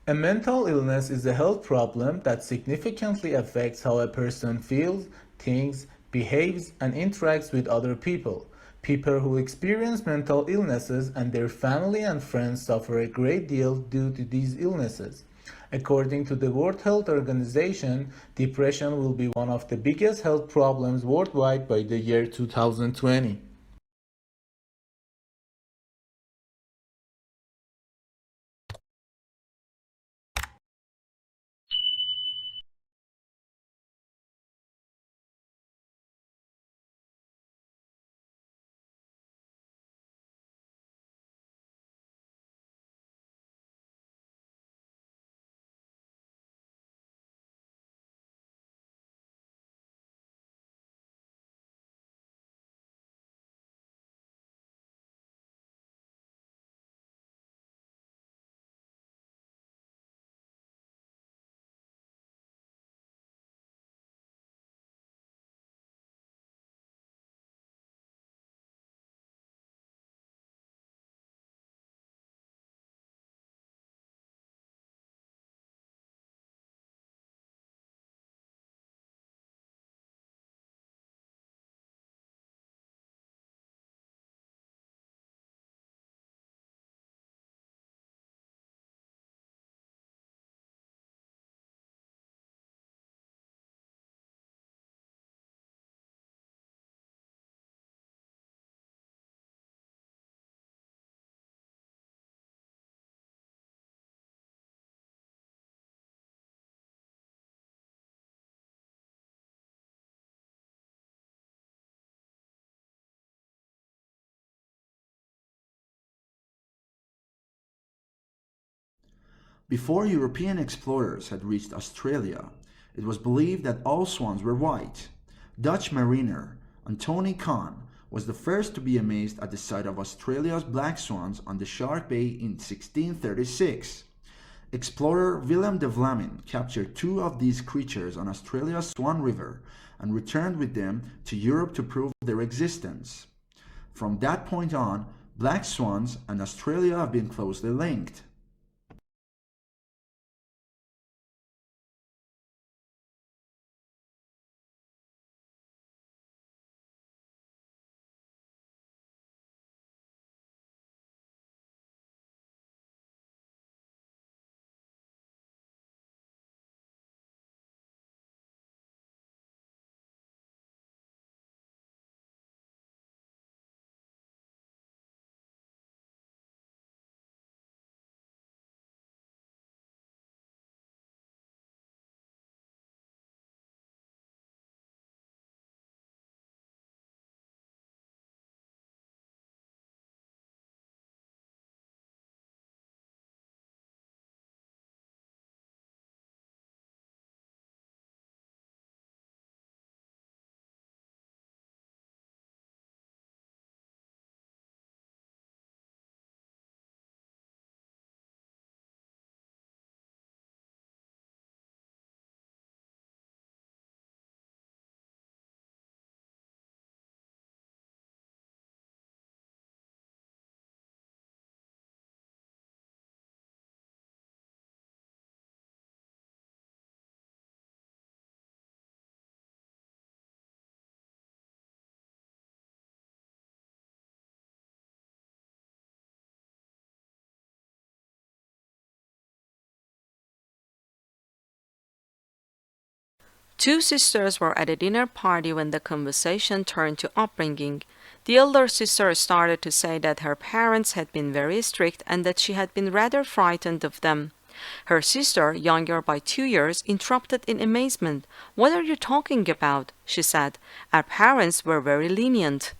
A mental illness is a health problem that significantly affects how a person feels, thinks, behaves, and interacts with other people. People who experience mental illnesses and their family and friends suffer a great deal due to these illnesses. According to the World Health Organization, depression will be one of the biggest health problems worldwide by the year 2020. Before European explorers had reached Australia, it was believed that all swans were white. Dutch mariner Antony Kahn was the first to be amazed at the sight of Australia's black swans on the Shark Bay in 1636. Explorer Willem de Vlaming captured two of these creatures on Australia's Swan River and returned with them to Europe to prove their existence. From that point on, black swans and Australia have been closely linked. Two sisters were at a dinner party when the conversation turned to upbringing. The elder sister started to say that her parents had been very strict and that she had been rather frightened of them. Her sister, younger by 2 years, interrupted in amazement. "What are you talking about?" she said. "Our parents were very lenient."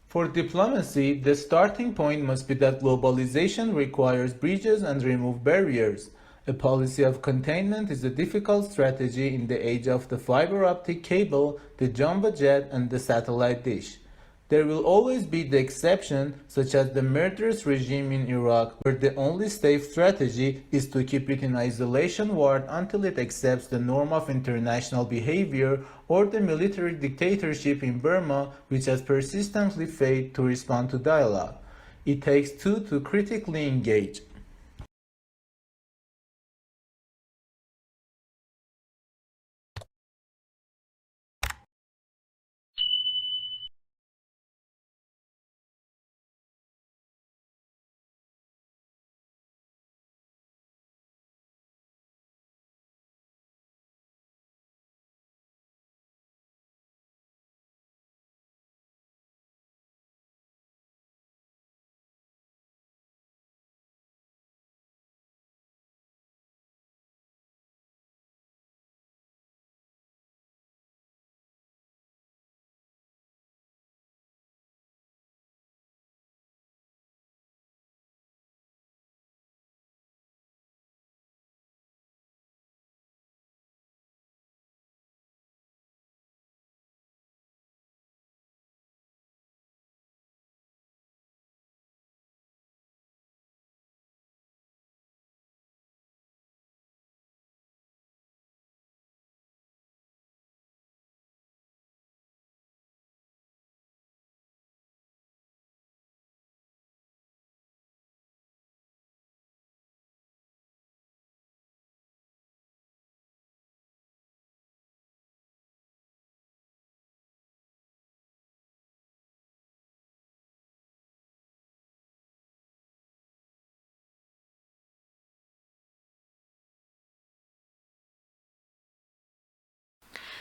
For diplomacy, the starting point must be that globalization requires bridges and remove barriers. A policy of containment is a difficult strategy in the age of the fiber optic cable, the jumbo jet, and the satellite dish. There will always be the exception, such as the murderous regime in Iraq, where the only safe strategy is to keep it in isolation ward until it accepts the norm of international behavior, or the military dictatorship in Burma, which has persistently failed to respond to dialogue. It takes two to critically engage.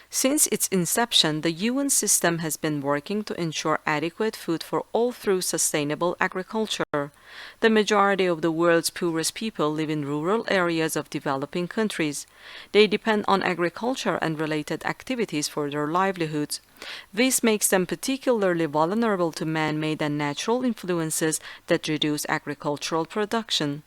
Since its inception, the UN system has been working to ensure adequate food for all through sustainable agriculture. The majority of the world's poorest people live in rural areas of developing countries. They depend on agriculture and related activities for their livelihoods. This makes them particularly vulnerable to man-made and natural influences that reduce agricultural production.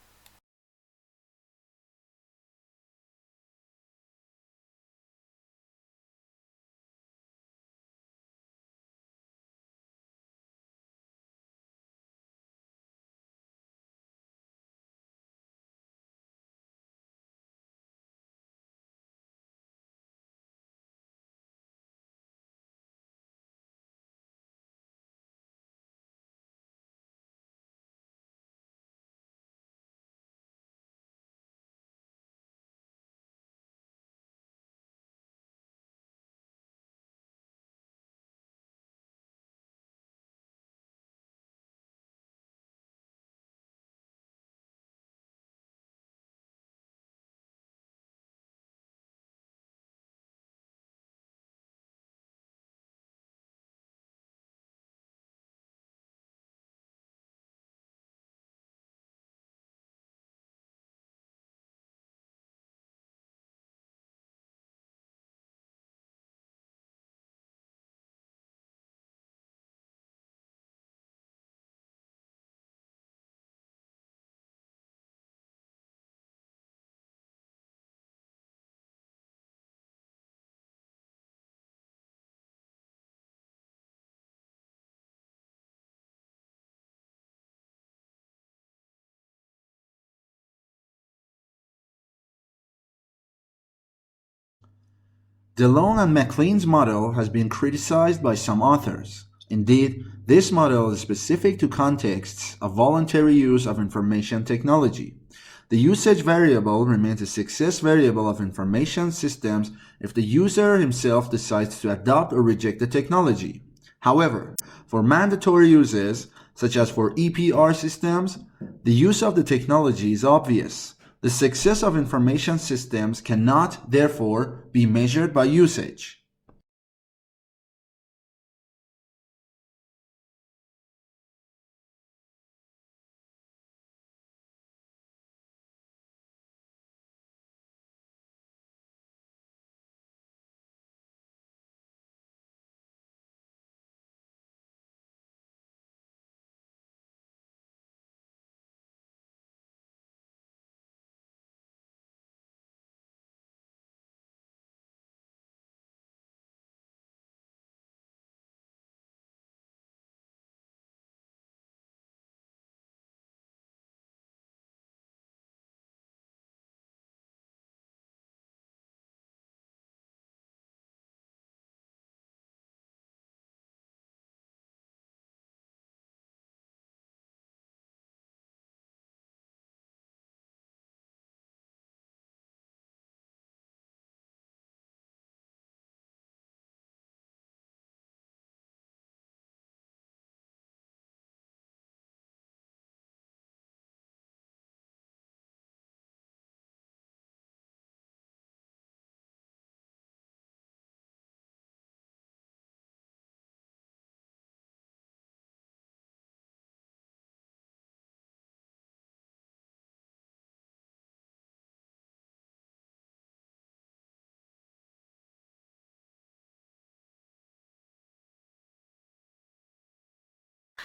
DeLong and MacLean's model has been criticized by some authors. Indeed, this model is specific to contexts of voluntary use of information technology. The usage variable remains a success variable of information systems if the user himself decides to adopt or reject the technology. However, for mandatory uses, such as for EPR systems, the use of the technology is obvious. The success of information systems cannot, therefore, be measured by usage.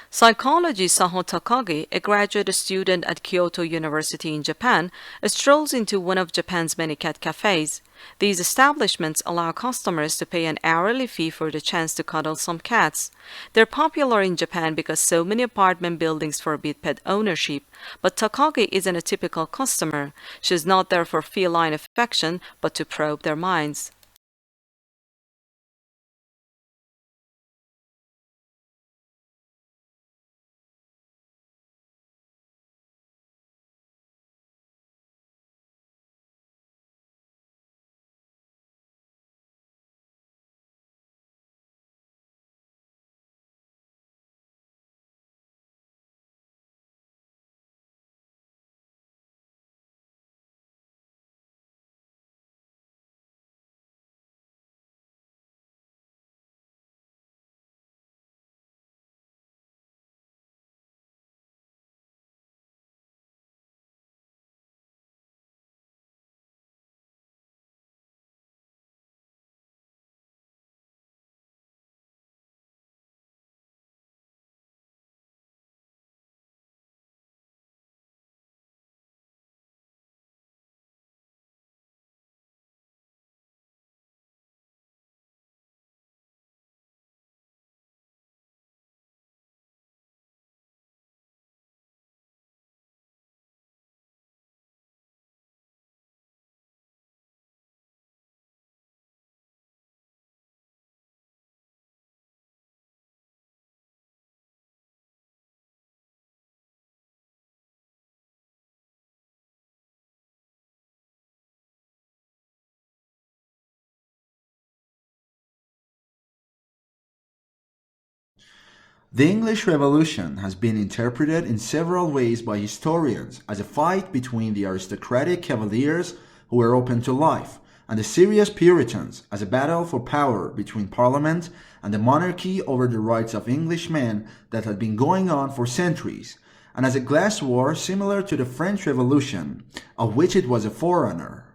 Psychologist Saho Takagi, a graduate student at Kyoto University in Japan, strolls into one of Japan's many cat cafes. These establishments allow customers to pay an hourly fee for the chance to cuddle some cats. They're popular in Japan because so many apartment buildings forbid pet ownership, but Takagi isn't a typical customer. She's not there for feline affection, but to probe their minds. The English Revolution has been interpreted in several ways by historians as a fight between the aristocratic cavaliers who were open to life and the serious Puritans, as a battle for power between Parliament and the monarchy over the rights of Englishmen that had been going on for centuries, and as a class war similar to the French Revolution, of which it was a forerunner.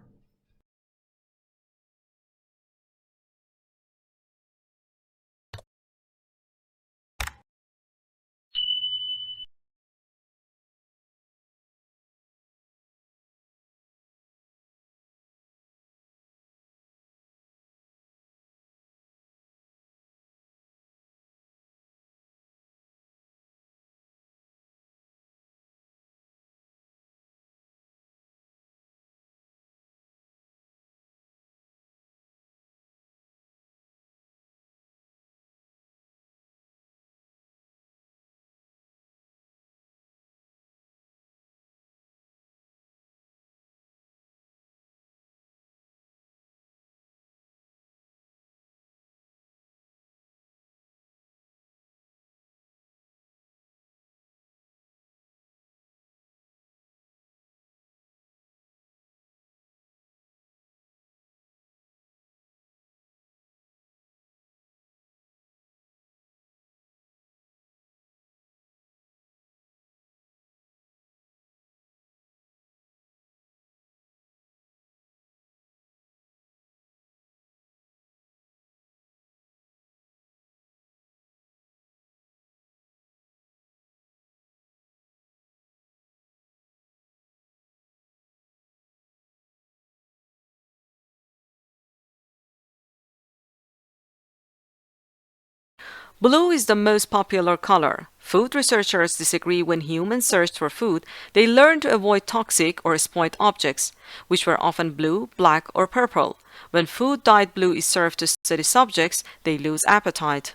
Blue is the most popular color. Food researchers disagree. When humans searched for food, they learned to avoid toxic or spoiled objects, which were often blue, black, or purple. When food dyed blue is served to study subjects, they lose appetite.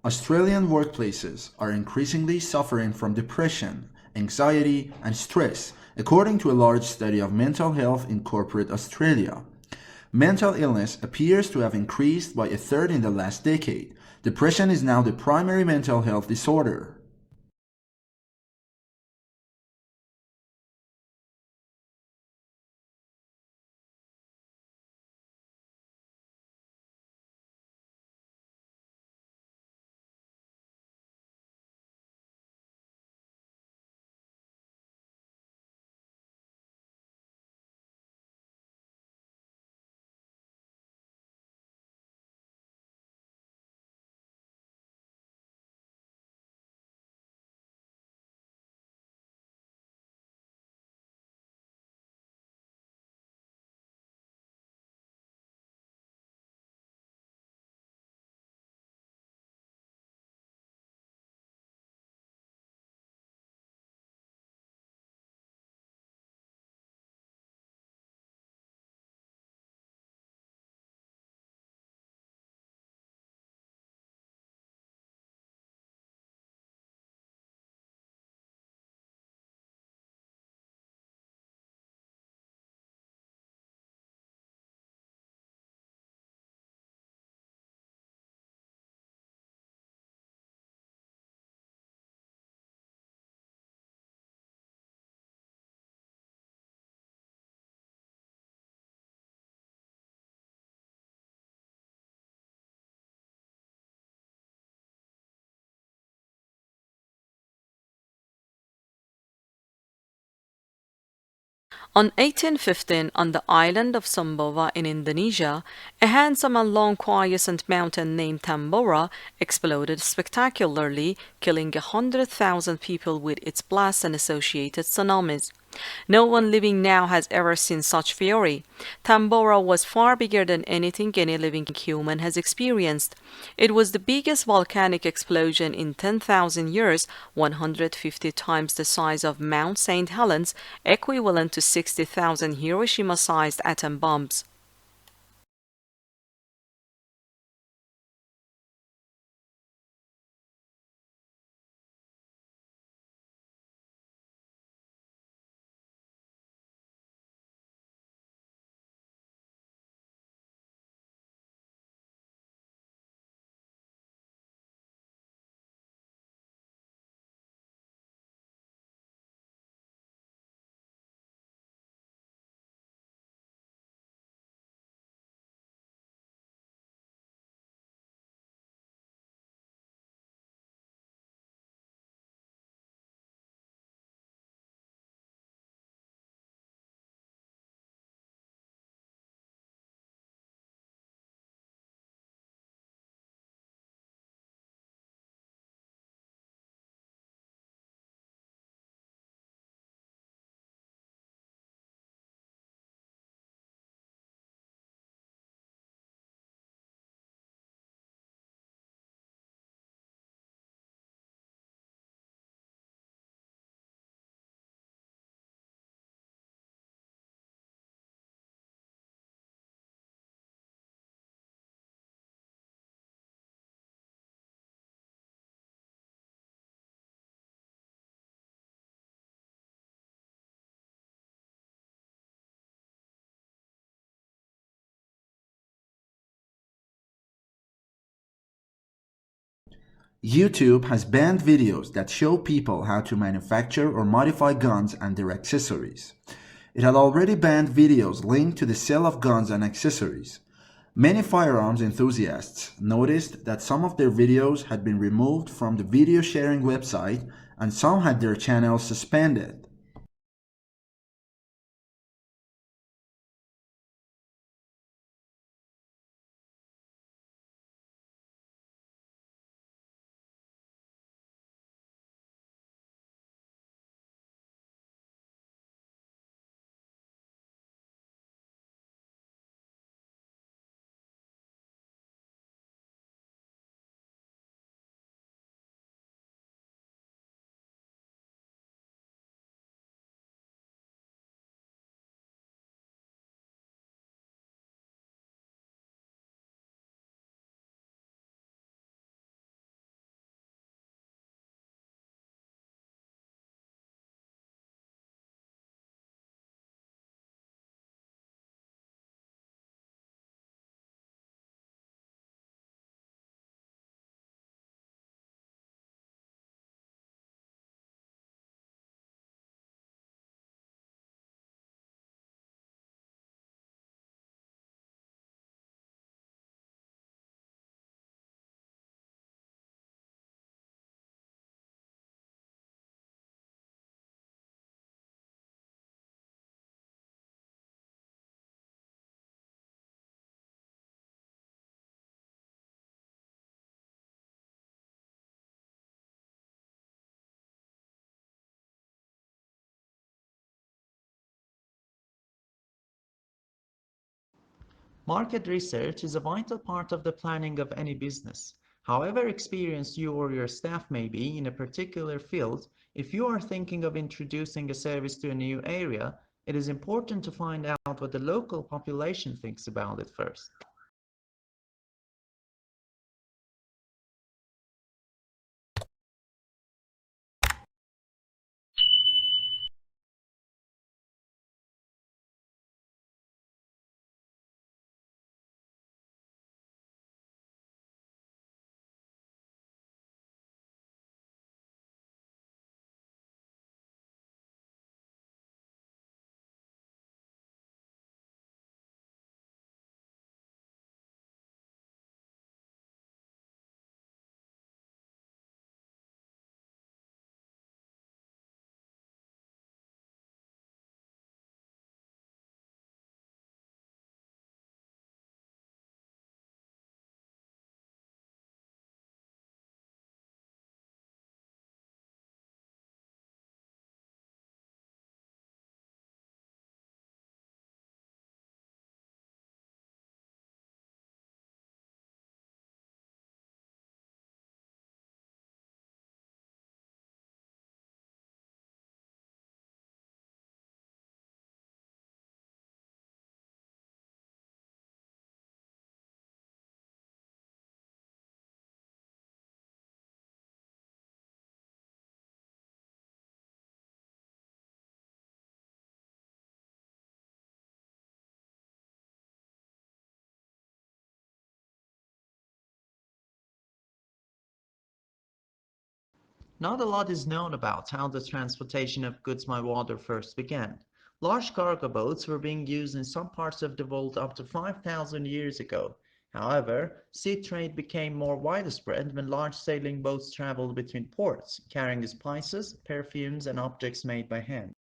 Australian workplaces are increasingly suffering from depression, anxiety, and stress, according to a large study of mental health in corporate Australia. Mental illness appears to have increased by a third in the last decade. Depression is now the primary mental health disorder. On 1815, on the island of Sumbawa in Indonesia, a handsome and long quiescent mountain named Tambora exploded spectacularly, killing 100,000 people with its blast and associated tsunamis. No one living now has ever seen such fury. Tambora was far bigger than anything any living human has experienced. It was the biggest volcanic explosion in 10,000 years, 150 times the size of Mount St. Helens, equivalent to 60,000 Hiroshima-sized atom bombs. YouTube has banned videos that show people how to manufacture or modify guns and their accessories. It had already banned videos linked to the sale of guns and accessories. Many firearms enthusiasts noticed that some of their videos had been removed from the video sharing website and some had their channels suspended. Market research is a vital part of the planning of any business. However experienced you or your staff may be in a particular field, if you are thinking of introducing a service to a new area, it is important to find out what the local population thinks about it first. Not a lot is known about how the transportation of goods by water first began. Large cargo boats were being used in some parts of the world up to 5,000 years ago. However, sea trade became more widespread when large sailing boats traveled between ports, carrying spices, perfumes, and objects made by hand.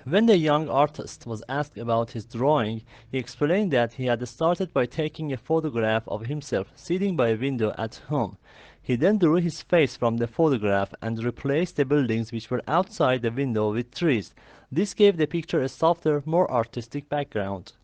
When the young artist was asked about his drawing, he explained that he had started by taking a photograph of himself sitting by a window at home. He then drew his face from the photograph and replaced the buildings which were outside the window with trees. This gave the picture a softer, more artistic background.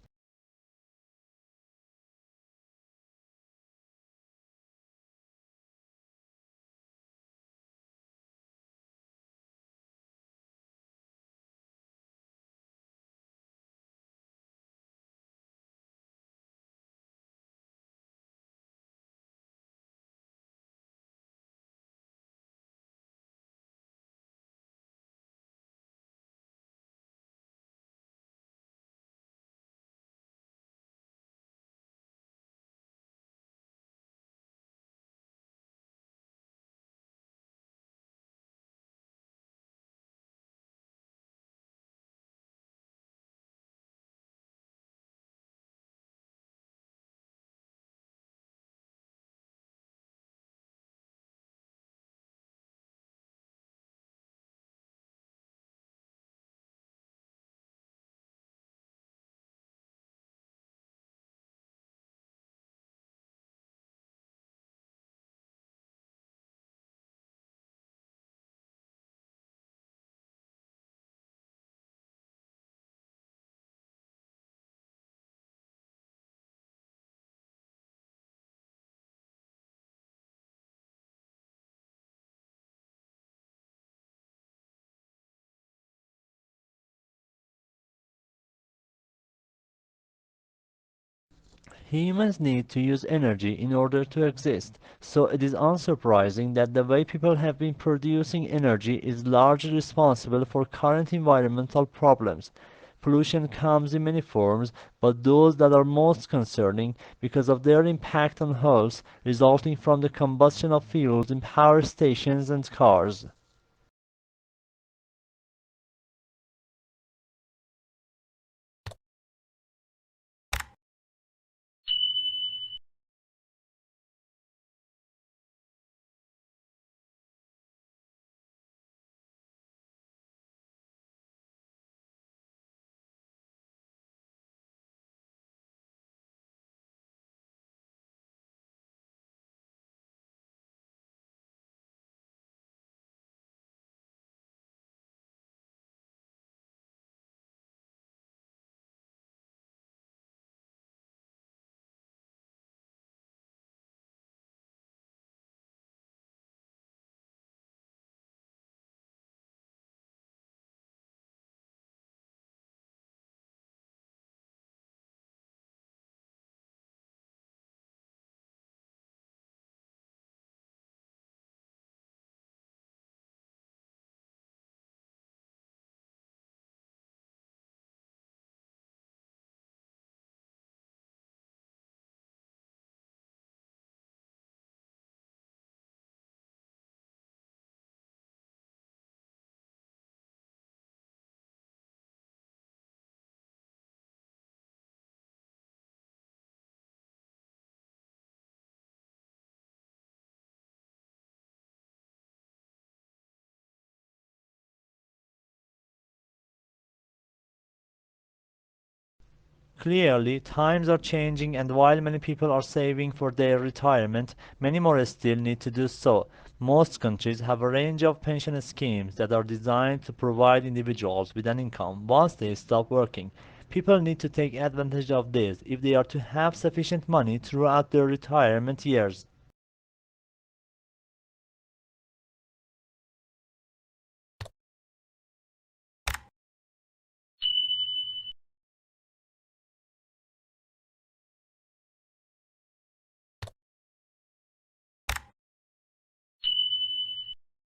Humans need to use energy in order to exist, so it is unsurprising that the way people have been producing energy is largely responsible for current environmental problems. Pollution comes in many forms, but those that are most concerning because of their impact on health resulting from the combustion of fuels in power stations and cars. Clearly, times are changing, and while many people are saving for their retirement, many more still need to do so. Most countries have a range of pension schemes that are designed to provide individuals with an income once they stop working. People need to take advantage of this if they are to have sufficient money throughout their retirement years.